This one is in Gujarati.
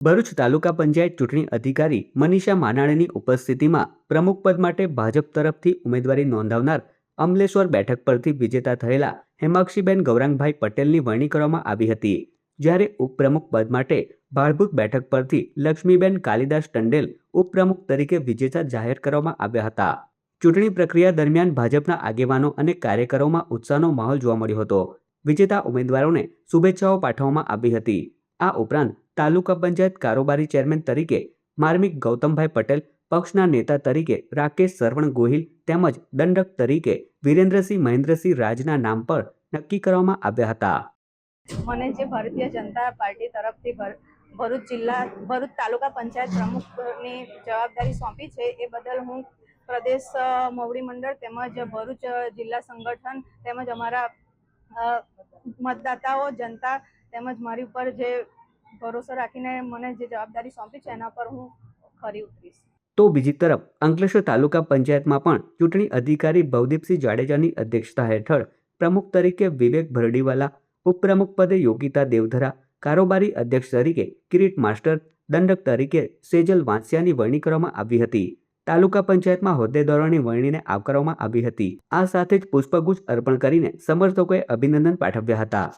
ભરૂચ તાલુકા પંચાયત ચૂંટણી અધિકારી મનીષા માનાણીની ઉપસ્થિતિમાં પ્રમુખ પદ માટે ભાજપ તરફથી ઉમેદવારી નોંધાવનાર અમલેશ્વર બેઠક પરથી વિજેતા થયેલા હેમાક્ષીબેન ગૌરાંગભાઈ પટેલની વરણી કરવામાં આવી હતી, જ્યારે ઉપપ્રમુખ પદ માટે ભાળભૂત બેઠક પરથી લક્ષ્મીબેન કાલિદાસ ટંડેલ ઉપપ્રમુખ તરીકે વિજેતા જાહેર કરવામાં આવ્યા હતા। ચૂંટણી પ્રક્રિયા દરમિયાન ભાજપના આગેવાનો અને કાર્યકરોમાં ઉત્સાહનો માહોલ જોવા મળ્યો હતો। વિજેતા ઉમેદવારોને શુભેચ્છાઓ પાઠવવામાં આવી હતી। આ ઉપરાંત તાલુકા પંચાયત કારોબારી ચેરમેન તરીકે માર્મિક ગૌતમભાઈ પટેલ, પક્ષના નેતા તરીકે રાકેશ સરવણ ગોહિલ તેમજ દંડક તરીકે વિરેન્દ્રસિંહ મહેન્દ્રસિંહ રાજના નામ પર નક્કી કરવામાં આવ્યા હતા। મને જે ભારતીય જનતા પાર્ટી તરફથી ભરૂચ તાલુકા પંચાયત પ્રમુખની જવાબદારી સોંપી છે એ બદલ હું પ્રદેશ મોવડી મંડળ તેમજ ભરૂચ જિલ્લા સંગઠન તેમજ અમારા મતદાતાઓ, જનતા તેમજ મારી ઉપર જે ભરોસો રાખીને મને જે જવાબદારી સોંપી છે એના પર હું ખરી ઉતરીશ। તો બીજી તરફ અંકલેશ્વર તાલુકા પંચાયતમાં પણ ચૂંટણી અધિકારી ભવદીપસિંહ જાડેજાની અધ્યક્ષતા હેઠળ પ્રમુખ તરીકે વિવેક ભરડીવાલા, ઉપપ્રમુખ પદે યોગિતા દેવધરા, કારોબારી અધ્યક્ષ તરીકે કિરીટ માસ્ટર, દંડક તરીકે સેજલ વાંસિયાની વરણી કરવામાં આવી હતી। તાલુકા પંચાયતમાં હોદ્દેદારોની વરણીને આવકારવામાં આવી હતી। આ સાથે જ પુષ્પગુચ્છ અર્પણ કરીને સમર્થકોએ અભિનંદન પાઠવ્યા હતા।